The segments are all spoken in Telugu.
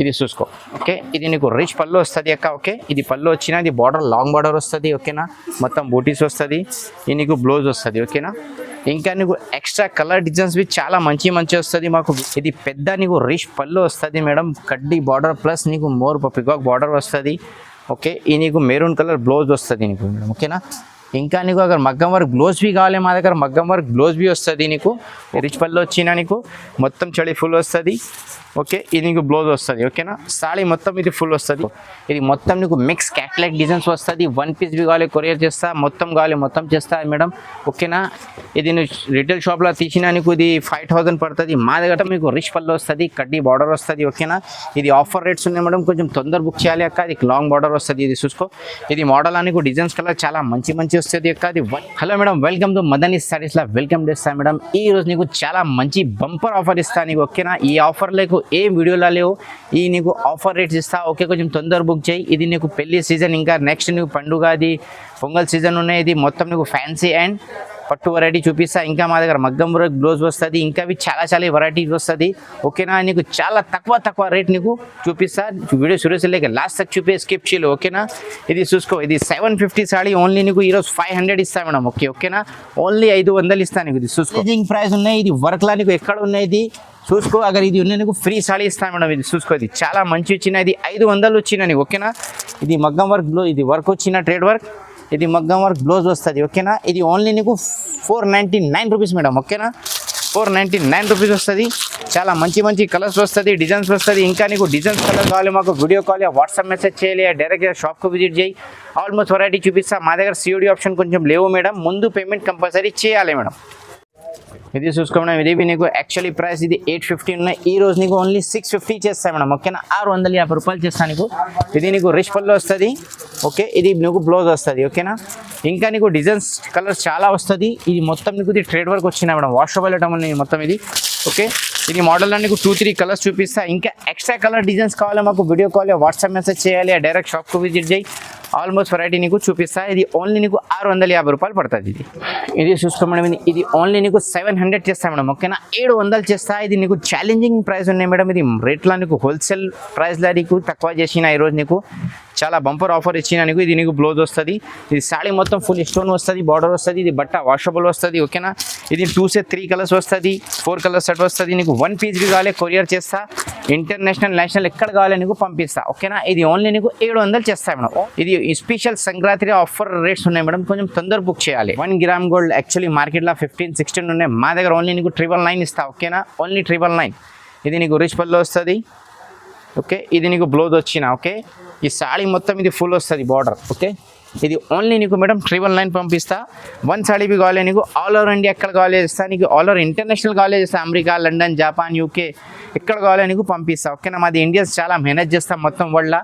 ఇది చూసుకో ఓకే. ఇది నీకు రిచ్ పళ్ళు వస్తుంది అక్క ఓకే. ఇది పళ్ళు వచ్చినా ఇది బార్డర్ లాంగ్ బార్డర్ వస్తుంది ఓకేనా. మొత్తం బూటీస్ వస్తుంది. ఇది నీకు బ్లౌజ్ వస్తుంది ఓకేనా. ఇంకా నీకు ఎక్స్ట్రా కలర్ డిజైన్స్ బి చాలా మంచి వస్తుంది మాకు. ఇది పెద్ద నీకు రిచ్ పళ్ళు వస్తుంది మేడం, కడ్డీ బార్డర్ ప్లస్ నీకు మోర్ పికాక్ బార్డర్ వస్తుంది ఓకే. ఇది నీకు మెరూన్ కలర్ బ్లౌజ్ వస్తుంది నీకు మేడం ఓకేనా. ఇంకా నీకు అక్కడ మగ్గం వర్క్ బ్లౌజ్ బి కావాలి మా దగ్గర, మగ్గం వర్క్ బ్లౌజ్ బి వస్తుంది నీకు. రిచ్ పళ్ళు వచ్చినా నీకు మొత్తం చడి ఫుల్ వస్తుంది ఓకే. ఇది నీకు బ్లౌజ్ వస్తుంది ఓకేనా. సాడీ మొత్తం ఇది ఫుల్ వస్తుంది. ఇది మొత్తం నీకు మిక్స్ క్యాట్లాగ్ డిజైన్స్ వస్తుంది. వన్ పీస్ బి కావాలి కొరియర్ చేస్తా, మొత్తం కావాలి మొత్తం చేస్తా మేడం ఓకేనా. ఇది నువ్వు రిటైల్ షాప్లో తీసినా నీకు ఇది 5000 పడుతుంది. మా దగ్గర మీకు రిచ్ పళ్ళు వస్తుంది, కడ్డీ బార్డర్ వస్తుంది ఓకేనా. ఇది ఆఫర్ రేట్స్ ఉన్నాయి మేడం, కొంచెం తొందర బుక్ చేయాలి అక్క. ఇది లాంగ్ బార్డర్ వస్తుంది. ఇది చూసుకో. ఇది మోడల్ అని డిజైన్స్ కలర్ చాలా మంచి వస్తుంది అక్క. అది hello madam, welcome to Madani సారీస్లా వెల్కమ్ చేస్తా మేడం. ఈ రోజు నీకు చాలా మంచి బంపర్ ఆఫర్ ఇస్తా నీకు ఓకేనా. ఈ ఆఫర్ లేకు ఏ వీడియోలో లేవు, ఈ నీకు ఆఫర్ రేట్స్ ఇస్తా ఓకే. కొంచెం తొందర బుక్ చేయి. ఇది నీకు పెళ్లి సీజన్, ఇంకా నెక్స్ట్ నీకు పండుగ, అది పొంగల్ సీజన్ ఉన్నాయి. ఇది మొత్తం నీకు ఫ్యాన్సీ అండ్ పట్టు వెరైటీ చూపిస్తా. ఇంకా మా దగ్గర మగ్గం వర్క్ బ్లౌజ్ వస్తుంది, ఇంకా చాలా వెరైటీస్ వస్తుంది ఓకేనా. నీకు చాలా తక్కువ రేట్ నీకు చూపిస్తా. వీడియో సీరియస్ లేక లాస్ట్ తక్ చూపి స్కిప్ చేయలేదు ఓకేనా. ఇది చూసుకో. ఇది 750 సాడీ ఓన్లీ నీకు ఈరోజు 500 ఇస్తా మేడం ఓకేనా. ఓన్లీ 500 ఇస్తా నీకు. ఇది చూసుకో. ప్రైస్ ఉన్నాయి. ఇది వర్క్లా నీకు ఎక్కడ ఉన్నాయి ఇది చూసుకో. అగర్ ఇది ఉన్నాయి నీకు ఫ్రీ సాడీ ఇస్తాను మేడం. ఇది చూసుకో. ఇది చాలా మంచి వచ్చిన, ఇది 500 వచ్చిన నీకు ఓకేనా. ఇది మగ్గం వర్క్ బ్లౌజ్, ఇది వర్క్ వచ్చిన ట్రేడ్ వర్క్, ఇది మగ్గం వర్క్ బ్లౌజ్ వస్తుంది ఓకేనా. ఇది ఓన్లీ నీకు 499 రూపీస్ మేడం ఓకేనా. 499 రూపీస్ వస్తుంది. చాలా మంచి కలర్స్ వస్తుంది, డిజైన్స్ వస్తుంది. ఇంకా నీకు డిజైన్స్ కలర్ కావాలి మాకు వీడియో కాల్, వాట్సాప్ మెసేజ్ చేయాలి, డైరెక్ట్గా షాప్కు విజిట్ చేయి. ఆల్మోస్ట్ వెరైటీ చూపిస్తా. మా దగ్గర సిఓడి ఆప్షన్ కొంచెం లేవు మేడం, ముందు పేమెంట్ కంపల్సరీ చేయాలి మేడం. ఇది చూసుకో మేడం. ఇది నీకు యాక్చువల్లీ ప్రైస్ ఇది 850 ఉన్నాయి. ఈ రోజు నీకు ఓన్లీ 650 చేస్తాను మేడం ఓకేనా. 650 రూపాయలు చేస్తాను నీకు. ఇది నీకు రిచ్ పళ్ళు వస్తుంది ఓకే. ఇది నీకు బ్లౌజ్ వస్తుంది ఓకేనా. ఇంకా నీకు డిజైన్స్ కలర్స్ చాలా వస్తుంది. ఇది మొత్తం నీకు ఇది ట్రేడ్ వర్క్ వచ్చినా మేడం, వాషబుల్ ఐటమ్ మొత్తం ఇది ఓకే. ఇది మోడల్లో నీకు 2-3 కలర్స్ చూపిస్తా. ఇంకా ఎక్స్ట్రా కలర్ డిజైన్స్ కావాలి మాకు వీడియో కాల్, వాట్సాప్ మెసేజ్ చేయాలి, డైరెక్ట్ షాప్కు విజిట్ చేయి. ఆల్మోస్ట్ వెరైటీ నీకు చూపిస్తా. ఇది ఓన్లీ నీకు 650 రూపాయలు పడుతుంది. ఇది చూసుకో మేడం. ఇది ఓన్లీ నీకు 700 చేస్తా మేడం ఓకేనా. 700 చేస్తా. ఇది నీకు ఛాలెంజింగ్ ప్రైస్ ఉన్నాయి మేడం. ఇది రేట్లో నీకు హోల్సేల్ ప్రైస్లో నీకు తక్కువ చేసిన ఈరోజు నీకు చాలా బంపర్ ఆఫర్ ఇచ్చిన నీకు. ఇది నీకు బ్లౌజ్ వస్తుంది. ఇది సాడీ మొత్తం ఫుల్ స్టోన్ వస్తుంది, బార్డర్ వస్తుంది. ఇది బట్ట వాషబుల్ వస్తుంది ఓకేనా. ఇది 2 से 3 కలర్స్ వస్తుంది, 4 కలర్స్ సెట్ వస్తుంది. నీకు 1 పీస్ కావాలి కొరియర్ చేస్తా, ఇంటర్నేషనల్ నేషనల్ ఎక్కడ కావాలి నీకు పంపిస్తా ఓకేనా. ఇది ఓన్లీ నీకు 700 చేస్తా మేడం. ఇది స్పెషల్ సంక్రాంతి ఆఫర్ రేట్స్ ఉన్నాయి మేడం, కొంచెం తొందర బుక్ చేయాలి. 1 గ్రామ్ గోల్డ్ యాక్చువల్లీ మార్కెట్లో 15-16 ఉన్నాయి. మా దగ్గర ఓన్లీ నీకు 999 ఇస్తా ఓకేనా. ఓన్లీ 999. ఇది నీకు రిచ్ పళ్ళు వస్తుంది ఓకే. ఇది నీకు బ్లౌజ్ వచ్చిన ఓకే. ఈ సాడీ మొత్తం ఇది ఫుల్ వస్తుంది బార్డర్ ఓకే. ఇది ఓన్లీ నీకు మేడం 999 పంపిస్తా. 1 సాడీ బి కావాలి నీకు. ఆల్ ఓవర్ ఇండియా ఎక్కడ కావాలి చేస్తా నీకు. ఆల్ ఓవర్ ఇంటర్నేషనల్ కావాలి చేస్తా, అమెరికా, లండన్, జపాన్, యూకే ఎక్కడ కావాలి నీకు పంపిస్తా ఓకేనా. మాది ఇండియన్స్ చాలా మేనేజ్ చేస్తాం మొత్తం వరల్డ్లో.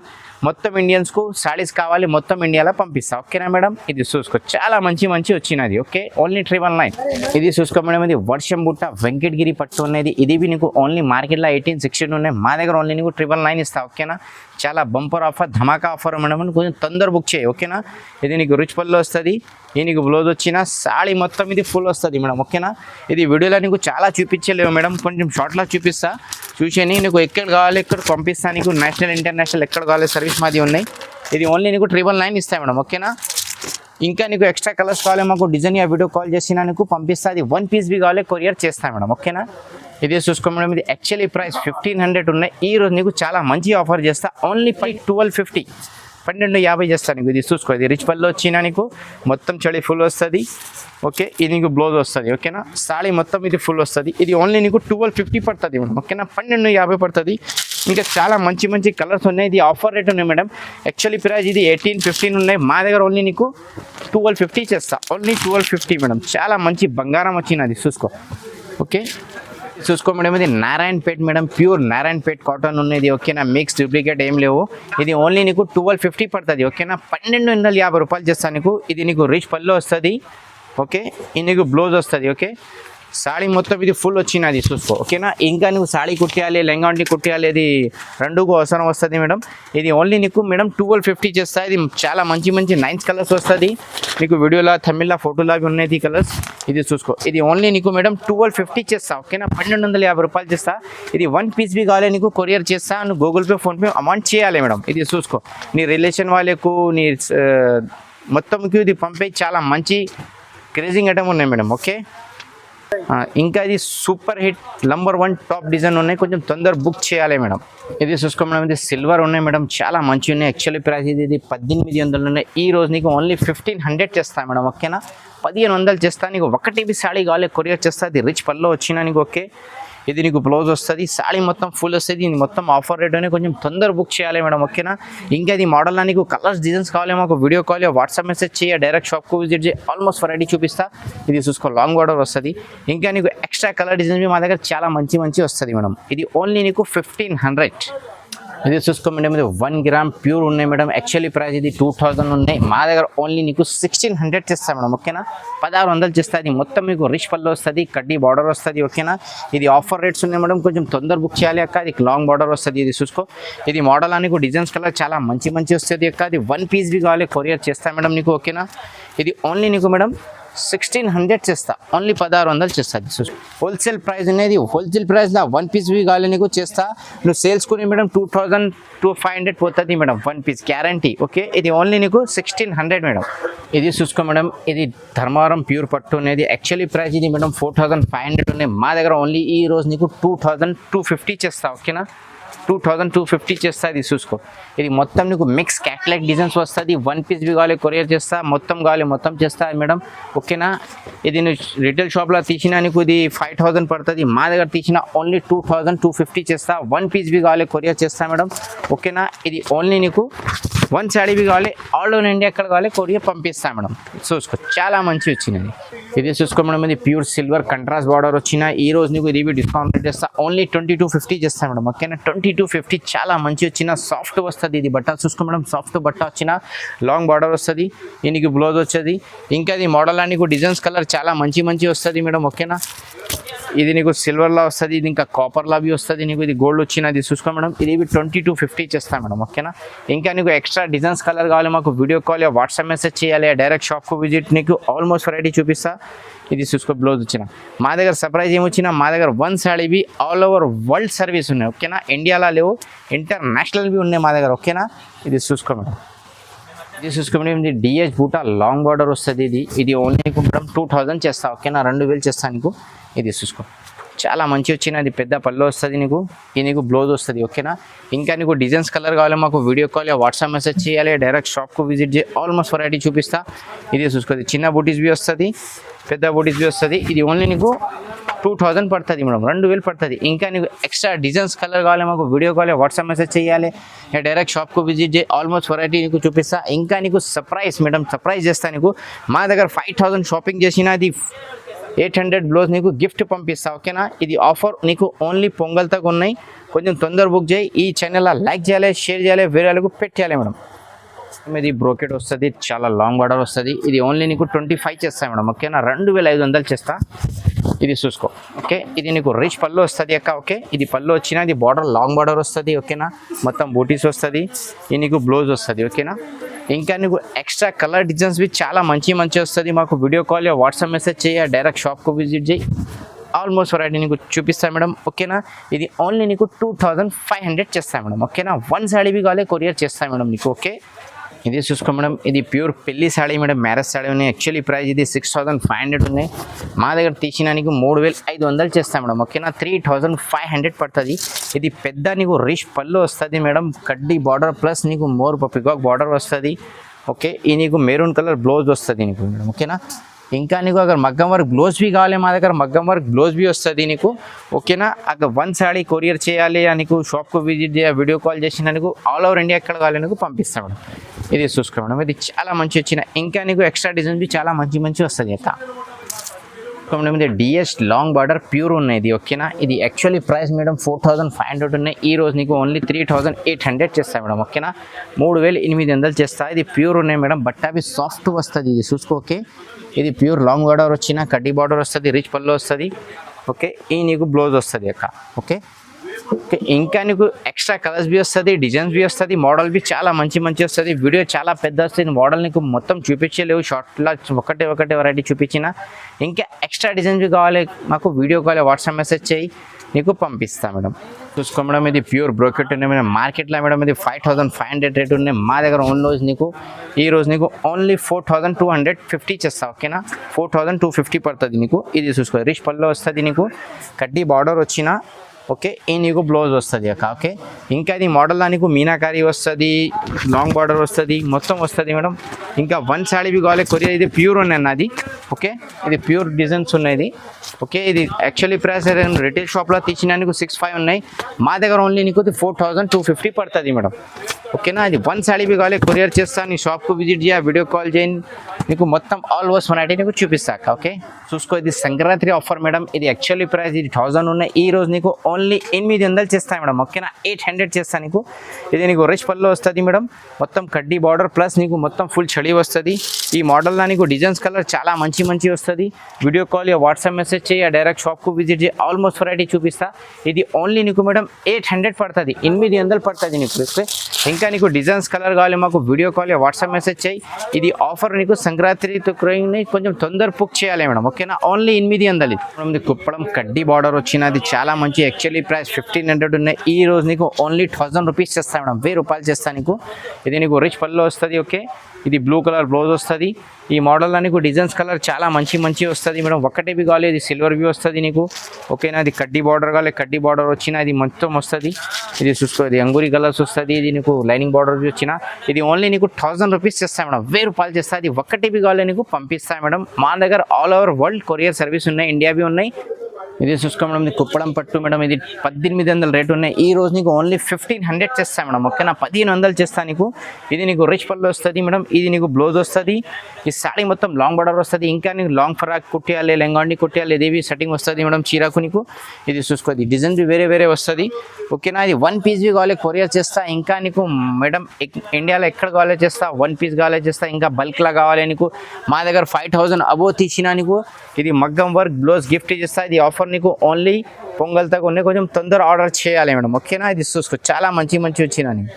మొత్తం ఇండియన్స్కు సాడీస్ కావాలి మొత్తం ఇండియాలో పంపిస్తా ఓకేనా మేడం. ఇది చూసుకో. చాలా మంచి వచ్చినది ఓకే. ఓన్లీ 999. ఇది చూసుకో మేడం. ఇది వర్షం బుట్ట వెంకటగిరి పట్టు ఉన్నది. ఇది నీకు ఓన్లీ మార్కెట్లో 18-16 ఉన్నాయి. మా దగ్గర ఓన్లీ నీకు 999 ఇస్తా ఓకేనా. చాలా బంపర్ ఆఫర్, ధమాకా ఆఫర్ మేడం. కొంచెం తొందర బుక్ చేయి ఓకేనా. ఇది నీకు రిచ్ పళ్ళు వస్తుంది. ఇది నీకు బ్లౌజ్ వచ్చిన సాడీ మొత్తం ఇది ఫుల్ వస్తుంది మేడం ఓకేనా. ఇది వీడియోలో నీకు చాలా చూపించలేవు మేడం, కొంచెం షార్ట్లో చూపిస్తా. చూసేని నీకు ఎక్కడ కావాలి ఎక్కడ పంపిస్తా నీకు. నేషనల్ ఇంటర్నేషనల్ ఎక్కడ కావాలి సర్వీస్ మాది ఉన్నాయి. ఇది ఓన్లీ నీకు 999 ఇస్తాయి మేడం ఓకేనా. ఇంకా నీకు ఎక్స్ట్రా కలర్స్ కావాలి మాకు డిజైన్ వీడియో కాల్ చేసినా నీకు పంపిస్తా. అది 1 పీస్ బి కావాలి కొరియర్ చేస్తా మేడం ఓకేనా. ఇది చూసుకో మేడం. ఇది యాక్చువల్లీ ప్రైస్ 1500 ఉన్నాయి. ఈ రోజు నీకు చాలా మంచి ఆఫర్ చేస్తా. ఓన్లీ 1250, 1250 చేస్తాను నీకు. ఇది చూసుకో. ఇది రిచ్ పళ్ళు వచ్చినా నీకు మొత్తం చడి ఫుల్ వస్తుంది ఓకే. ఇది నీకు బ్లౌజ్ వస్తుంది ఓకేనా. సాడీ మొత్తం ఇది ఫుల్ వస్తుంది. ఇది ఓన్లీ నీకు 1250 పడుతుంది మేడం ఓకేనా. 1250 పడుతుంది. ఇంకా చాలా మంచి కలర్స్ ఉన్నాయి. ఇది ఆఫర్ రేట్ ఉన్నాయి మేడం. యాక్చువల్లీ ప్రైస్ ఇది 18-15 ఉన్నాయి. మా దగ్గర ఓన్లీ నీకు 1250 చేస్తా. Only 1250 madam. చాలా మంచి బంగారం వచ్చినది చూసుకో ఓకే. చూసుకో మేడం. ఇది Narayanpet madam, pure Narayanpet cotton ఉన్నది ఓకేనా. మిక్స్ డూప్లికేట్ ఏం లేవు. ఇది ఓన్లీ నీకు 1250 పడుతుంది ఓకేనా. 1250 రూపాయలు చేస్తాను నీకు. ఇది నీకు రిచ్ పళ్ళు వస్తుంది ఓకే. ఇది నీకు బ్లౌజ్ వస్తుంది ఓకే. సాడీ మొత్తం ఇది ఫుల్ వచ్చినది చూసుకో ఓకేనా. ఇంకా నువ్వు సాడీ కుట్టియాలి లెంగా ఉండి కుట్టియాలి ఇది రెండుకు అవసరం వస్తుంది మేడం. ఇది ఓన్లీ నీకు మేడం 1250 చేస్తా. ఇది చాలా మంచి మంచి 9 కలర్స్ వస్తుంది మీకు వీడియోలో తమిళ్లో ఫోటోలో అవి ఉన్నాయి కలర్స్. ఇది చూసుకో ఇది ఓన్లీ నీకు మేడం 1250 చేస్తా ఓకేనా. 1250 రూపాయలు చేస్తా. ఇది 1 పీస్ బి కావాలి నీకు కొరియర్ చేస్తా. నువ్వు గూగుల్ పే ఫోన్పే అమౌంట్ చేయాలి మేడం. ఇది చూసుకో నీ రిలేషన్ వాళ్ళకు నీ మొత్తంకి ఇది పంపే చాలా మంచి క్రేజింగ్ ఐటమ్ ఉన్నాయి మేడం ఓకే. ఇంకా ఇది super hit number 1 top design ఉన్నాయి, కొంచెం తొందర బుక్ చేయాలి మేడం. ఇది చూసుకో మేడం ఇది సిల్వర్ ఉన్నాయి మేడం, చాలా మంచి ఉన్నాయి. యాక్చువల్లీ ప్రైస్ ఇది 1800 ఉన్నాయి. ఈ రోజు నీకు ఓన్లీ 1500 చేస్తా మేడం ఓకేనా. 1500 చేస్తా. నీకు ఒకటి బి సాడీ కావాలి కొరియర్ చేస్తా. అది రిచ్ పల్లో వచ్చినా నీకు ఓకే. ఇది నీకు బ్లౌజ్ వస్తుంది, సాడీ మొత్తం ఫుల్ వస్తుంది. ఇది మొత్తం ఆఫర్ రేట్ అని కొంచెం తొందర బుక్ చేయాలి మేడం ఓకేనా. ఇంకా ఇది మోడల్లో నీకు కలర్స్ డిజైన్స్ కావాలి మాకు వీడియో కాల్ వాట్సాప్ మెసేజ్ చేయ, డైరెక్ట్ షాప్కు విజిట్ చేయి. ఆల్మోస్ట్ వెరైటీ చూపిస్తా. ఇది చూసుకో లాంగ్ బార్డర్ వస్తుంది. ఇంకా నీకు ఎక్స్ట్రా కలర్ డిజైన్స్ మా దగ్గర చాలా మంచి మంచి వస్తుంది మేడం. ఇది ఓన్లీ నీకు 1500. ఇది చూసుకో మేడం ఇది 1 గ్రామ్ ప్యూర్ ఉన్నాయి మేడం. యాక్చువల్లీ ప్రైస్ ఇది 2000 ఉన్నాయి, మా దగ్గర ఓన్లీ నీకు 1600 చేస్తా మేడం ఓకేనా. 1600 చేస్తా. ఇది మొత్తం మీకు రిచ్ పళ్ళు వస్తుంది, కడ్డీ బార్డర్ వస్తుంది ఓకేనా. ఇది ఆఫర్ రేట్స్ ఉన్నాయి మేడం, కొంచెం తొందర బుక్ చేయాలి అక్క. ఇది లాంగ్ బార్డర్ వస్తుంది. ఇది చూసుకో ఇది మోడల్ నీకు డిజైన్స్ కలర్ చాలా మంచి మంచి వస్తుంది అక్క. అది 1 పీస్ బి కావాలి కొరియర్ చేస్తా మేడం నీకు ఓకేనా. ఇది ఓన్లీ నీకు మేడం 1600 చేస్తా. ఓన్లీ 1600 చేస్తుంది. హోల్సేల్ ప్రైస్ అనేది హోల్సేల్ ప్రైస్లో 1 పీస్ బి కావాలి నీకు చేస్తా. నువ్వు సేల్స్ కొని మేడం 2500 పోతుంది మేడం 1 పీస్ గ్యారంటీ ఓకే. ఇది ఓన్లీ నీకు 1600 మేడం. ఇది చూసుకో మేడం ఇది ధర్మవరం ప్యూర్ పట్టు అనేది. యాక్చువల్లీ ప్రైస్ ఇది మేడం 4500 ఉన్నాయి, మా దగ్గర ఓన్లీ ఈ రోజు నీకు 2250 చేస్తా ఓకేనా. 2250 చేస్తా. ఇది చూసుకో ఇది మొత్తం నీకు మిక్స్ క్యాట్లాగ్ డిజైన్స్ వస్తుంది. 1 పీస్ బి కావాలి కొరియర్ చేస్తా, మొత్తం కావాలి మొత్తం చేస్తా మేడం ఓకేనా. ఇది నువ్వు రిటైల్ షాప్లో తీసినా నీకు ఇది 5000 పడుతుంది, మా దగ్గర తీసిన ఓన్లీ 2250 చేస్తా. 1 పీస్ బి కావాలి కొరియర్ చేస్తా మేడం ఓకేనా. ఇది ఓన్లీ నీకు 1 సాడీ బి కావాలి ఆల్ ఓవర్ ఇండియా ఎక్కడ కావాలి కొరియర్ పంపిస్తా మేడం. చూసుకో చాలా మంచి వచ్చినది. ఇది చూసుకో మేడం ఇది ప్యూర్ సిల్వర్ కంట్రాస్ట్ బార్డర్ వచ్చిన. ఈ రోజు నీకు ఇది డిస్కౌంట్ రేట్ చేస్తా. ఓన్లీ 2250 చేస్తా మేడం ఓకేనా. 2250 చాలా మంచి వచ్చిన సాఫ్ట్ వస్తుంది. ఇది బట్ట చూసుకో మేడం సాఫ్ట్ బట్ట వచ్చిన లాంగ్ బార్డర్ వస్తుంది. దీనికి బ్లౌజ్ వచ్చేది. ఇంకా ఇది మోడల్ నీకు డిజైన్స్ కలర్ చాలా మంచి మంచి వస్తుంది మేడం ఓకేనా. ఇది నీకు సిల్వర్లో వస్తుంది, ఇది ఇంకా కాపర్లో బి వస్తుంది నీకు. ఇది గోల్డ్ వచ్చినది చూసుకో మేడం. ఇది 2250 చేస్తా మేడం ఓకేనా. ఇంకా నీకు ఎక్స్ట్రా డిజైన్స్ కలర్ కావాలి మాకు వీడియో కాల్ వాట్సాప్ మెసేజ్ చేయాలి, డైరెక్ట్ షాప్కు విజిట్ నీకు ఆల్మోస్ట్ వెరైటీ చూపిస్తా. ఇది చూసుకో బ్లౌజ్ వచ్చిన. మా దగ్గర సర్ప్రైజ్ ఏమొచ్చినా మా దగ్గర 1 saree be all over world service ఉన్నాయి ఓకేనా. ఇండియాలో లేవు, ఇంటర్నేషనల్ బి ఉన్నాయి మా దగ్గర ఓకేనా. ఇది చూసుకో మేడం. ఇది చూసుకో మేడం ఇది డిహెచ్ బూటా లాంగ్ బార్డర్ వస్తుంది. ఇది ఓన్లీ నీకు మేడం 2000 చేస్తా ఓకేనా. 2000 చేస్తా నీకు. ఇది చూసుకో చాలా మంచి వచ్చిన. అది పెద్ద పళ్ళు వస్తుంది నీకు. ఇది నీకు బ్లౌజ్ వస్తుంది ఓకేనా. ఇంకా నీకు డిజైన్స్ కలర్ కావాలి మాకు వీడియో కాల్ వాట్సాప్ మెసేజ్ చేయాలి, డైరెక్ట్ షాప్కు విజిట్ చేయి. ఆల్మోస్ట్ వెరైటీ చూపిస్తా. ఇది చూసుకో చిన్న బూటీస్ బి వస్తుంది, పెద్ద బూటీస్ బి వస్తుంది. ఇది ఓన్లీ నీకు 2000 పడుతుంది మేడం, 2000 పడుతుంది. ఇంకా నీకు ఎక్స్ట్రా డిజైన్స్ కలర్ కావాలి మాకు వీడియో కాల్ వాట్సాప్ మెసేజ్ చేయాలి, డైరెక్ట్ షాప్కు విజిట్ చేయి. ఆల్మోస్ట్ వెరైటీ నీకు చూపిస్తా. ఇంకా నీకు సర్ప్రైజ్ మేడం సర్ప్రైజ్ చేస్తా నీకు. మా దగ్గర 5000 షాపింగ్ చేసిన అది 800 బ్లౌజ్ నీకు గిఫ్ట్ పంపిస్తా ఓకేనా. ఇది ఆఫర్ నీకు ఓన్లీ పొంగల్తో ఉన్నాయి, కొంచెం తొందర బుక్ చేయి. ఈ ఛానల్లో లైక్ చేయాలి, షేర్ చేయాలి, వేరే వాళ్ళకు పెట్టేయాలి మేడం. ఇది బ్రోకెట్ వస్తుంది, చాలా లాంగ్ బార్డర్ వస్తుంది. ఇది ఓన్లీ నీకు 25 చేస్తా మేడం ఓకేనా. 2500 చేస్తా. ఇది చూసుకో ఓకే. ఇది నీకు రిచ్ పళ్ళు వస్తుంది అక్క ఓకే. ఇది పళ్ళు వచ్చిన ఇది బార్డర్ లాంగ్ బార్డర్ వస్తుంది ఓకేనా. మొత్తం బూటీస్ వస్తుంది. ఇది నీకు బ్లౌజ్ వస్తుంది ఓకేనా. ఇంకా నీకు ఎక్స్ట్రా కలర్ డిజైన్స్ బి చాలా మంచి మంచి వస్తుంది. మాకు వీడియో కాల్ వాట్సాప్ మెసేజ్ చేయ, డైరెక్ట్ షాప్కు విజిట్ చేయి. ఆల్మోస్ట్ వెరైటీ నీకు చూపిస్తాను మేడం ఓకేనా. ఇది ఓన్లీ నీకు 2500 చేస్తాను మేడం ఓకేనా. 1 సాడీ బి కావాలి కొరియర్ చేస్తాను మేడం నీకు ఓకే. ఇది చూసుకో మేడం ఇది ప్యూర్ పెళ్లి సాడీ మేడం, మ్యారేజ్ సాడీ ఉన్నాయి. యాక్చువల్లీ ప్రైస్ ఇది 6500 ఉన్నాయి, మా దగ్గర తీసిన నీకు 3500 చేస్తాం మేడం ఓకేనా. 3500 పడుతుంది. ఇది పెద్ద నీకు రిచ్ పళ్ళు వస్తుంది మేడం, కడ్డీ బార్డర్ ప్లస్ నీకు మోర్ పికాక్ బార్డర్ వస్తుంది ఓకే. ఈ నీకు మెరూన్ కలర్ బ్లౌజ్ వస్తుంది నీకు మేడం ఓకేనా. ఇంకా నీకు అక్కడ మగ్గం వర్క్ బ్లౌజ్ బి కావాలి, మా దగ్గర మగ్గం వర్క్ బ్లౌజ్ బి వస్తుంది నీకు ఓకేనా. అక్కడ 1 సాడీ కొరియర్ చేయాలి నీకు, షాప్కు విజిట్ చేయాలి, వీడియో కాల్ చేసిన నీకు ఆల్ ఓవర్ ఇండియా ఎక్కడ కావాలి నీకు పంపిస్తాం మేడం. ఇది చూసుకో మేడం ఇది చాలా మంచి వచ్చిన. ఇంకా నీకు ఎక్స్ట్రా డిజైన్ బి చాలా మంచి మంచి వస్తుంది అక్క. ఇది డిఎస్ లాంగ్ బార్డర్ ప్యూర్ ఉన్నాయి ఇది ఓకేనా. ఇది యాక్చువల్లీ ప్రైస్ మేడం 4500 ఉన్నాయి. ఈ రోజు నీకు ఓన్లీ 3800 చేస్తా మేడం ఓకేనా. 3800 చేస్తా. ఇది ప్యూర్ ఉన్నాయి మేడం. బట్ అవి సాఫ్ట్ వస్తుంది ఇది చూసుకో ఓకే. ఇది ప్యూర్ లాంగ్ బార్డర్ వచ్చిన కడ్డీ బార్డర్ వస్తుంది, రిచ్ పళ్ళు వస్తుంది ఓకే. ఈ నీకు బ్లౌజ్ వస్తుంది అక్క ఓకే. ఓకే ఇంకా నీకు ఎక్స్ట్రా కలర్స్ బి వస్తుంది, డిజైన్స్ బి వస్తుంది, మోడల్ బి చాలా మంచి వస్తుంది. వీడియో చాలా పెద్ద వస్తుంది. మోడల్ నీకు మొత్తం చూపించలేవు, షార్ట్లా ఒకటే వెరైటీ చూపించిన. ఇంకా ఎక్స్ట్రా డిజైన్స్ బి కావాలి మాకు వీడియో కాల్ వాట్సాప్ మెసేజ్ చేయి, నీకు పంపిస్తా మేడం. చూసుకో మేడం ఇది ప్యూర్ బ్రోకెట్ ఉన్నాయి మేడం. మార్కెట్లో మేడం ఇది 5500 రేట్ ఉన్నాయి. మా దగ్గర ఈ రోజు నీకు ఓన్లీ 4250 చేస్తా ఓకేనా. 4250 పడుతుంది నీకు. ఇది చూసుకో రిచ్ పళ్ళు వస్తుంది నీకు, కడ్డీ బార్డర్ వచ్చిన ఓకే. ఈ నీకు బ్లౌజ్ వస్తుంది అక్క ఓకే. ఇంకా ఇది మోడల్లో నీకు మీనాకారి వస్తుంది, లాంగ్ బార్డర్ వస్తుంది, మొత్తం వస్తుంది మేడం. ఇంకా వన్ సాడీ బి కావాలి కొరియర్. ఇది ప్యూర్ ఉన్నాయి నాది ఓకే. ఇది ప్యూర్ డిజైన్స్ ఉన్నాయి ఓకే. ఇది యాక్చువల్లీ ప్రైస్ రిటైల్ షాప్లో తీసిన నీకు 65 ఉన్నాయి. మా దగ్గర ఓన్లీ నీకు 4250 పడుతుంది మేడం ఓకేనా. ఇది వన్ సాడీ బి కావాలి కొరియర్ చేస్తా. నీ షాప్కు విజిట్ చేయ, వీడియో కాల్ చేయండి, నీకు మొత్తం ఆల్ ఓవర్స్ వెరైటీ నీకు చూపిస్తాక ఓకే. చూసుకో ఇది సంక్రాంతి ఆఫర్ మేడం. ఇది యాక్చువల్లీ ప్రైస్ ఇది 1000 ఉన్నాయి. ఈ రోజు నీకు ఓన్లీ 800 చేస్తాను మేడం ఓకేనా. 800 చేస్తాను నీకు. ఇది నీకు రిచ్ పళ్ళు వస్తుంది మేడం, మొత్తం కడ్డీ బార్డర్ ప్లస్ నీకు మొత్తం ఫుల్ చడి వస్తుంది. ఈ మోడల్లో నీకు డిజైన్స్ కలర్ చాలా మంచి వస్తుంది. వీడియో కాల్ వాట్సాప్ మెసేజ్ చేయి, డైరెక్ట్ షాప్కు విజిట్ చేయి, ఆల్మోస్ట్ వెరైటీ చూపిస్తా. ఇది ఓన్లీ నీకు మేడం 800 పడుతుంది, 800 పడుతుంది నీకు ఓకే. ఇంకా నీకు డిజైన్స్ కలర్ కావాలి మాకు వీడియో కాల్ వాట్సాప్ మెసేజ్ చేయి. ఇది ఆఫర్ నీకు సంక్రాంతితో కొంచెం తొందర బుక్ చేయాలి మేడం ఓకేనా. ఓన్లీ 800 ఇది కుప్పడం కడ్డీ బార్డర్ వచ్చినది చాలా మంచి. యాక్చువల్లీ ప్రైస్ 1500 ఉన్నాయి. ఈ రోజు నీకు ఓన్లీ 1000 రూపీస్ చేస్తా మేడం, 1000 రూపాయలు చేస్తా నీకు. ఇది నీకు రిచ్ పళ్ళు వస్తుంది ఓకే. ఇది బ్లూ కలర్ బ్లౌజ్ వస్తుంది. ఈ మోడల్లో నీకు డిజైన్స్ కలర్ చాలా మంచి వస్తుంది మేడం. ఒకటే బి కావాలి, ఇది సిల్వర్ బి వస్తుంది నీకు ఓకేనా. ఇది కడ్డీ బార్డర్ కావాలి, కడ్డీ బార్డర్ వచ్చిన ఇది మొత్తం వస్తుంది. ఇది చూసుకో ఇది అంగూరి కలర్స్ వస్తుంది. ఇది నీకు లైనింగ్ బార్డర్ వచ్చిన ఇది ఓన్లీ నీకు 1000 రూపీస్ చేస్తా మేడం, 1000 రూపాయలు చేస్తా. అది ఒకటి బి కావాలి నీకు పంపిస్తా మేడం. మా దగ్గర all over world courier service ఉన్నాయి, ఇండియా బి ఉన్నాయి. ఇది చూసుకో మేడం ఇది కుప్పడం పట్టు మేడం. ఇది 1800 రేట్ ఉన్నాయి. ఈ రోజు నీకు ఓన్లీ 1500 చేస్తా మేడం ఓకేనా. 1500 చేస్తా నీకు. ఇది నీకు రిచ్ పళ్ళు వస్తుంది మేడం. ఇది నీకు బ్లౌజ్ వస్తుంది. ఈ సాడీ మొత్తం లాంగ్ బార్డర్ వస్తుంది. ఇంకా నీకు లాంగ్ ఫ్రాక్ కుట్టియాలి, లెంగాండి కుట్టియాలి, ఇదేవి సెట్టింగ్ వస్తుంది మేడం చీరకు నీకు. ఇది చూసుకో ఇది డిజైన్ వేరే వస్తుంది ఓకేనా. ఇది 1 పీస్ బి కావాలి కొరియర్ చేస్తా. ఇంకా నీకు మేడం ఇండియాలో ఎక్కడ కావాలి చేస్తా, 1 పీస్ కావాలి చేస్తా. ఇంకా బల్క్లా కావాలి నీకు. మా దగ్గర 5000 అబో తీసినా నీకు. ఇది మగ్గం వర్క్ బ్లౌజ్ గిఫ్ట్ చేస్తా. ఇది ఆఫర్ నీకు ఓన్లీ పొంగల్ తగ్గ కొంచెం తొందర ఆర్డర్ చేయాలి మేడం ఓకేనా. ఇది చూసుకో చాలా మంచి వచ్చినా నీకు.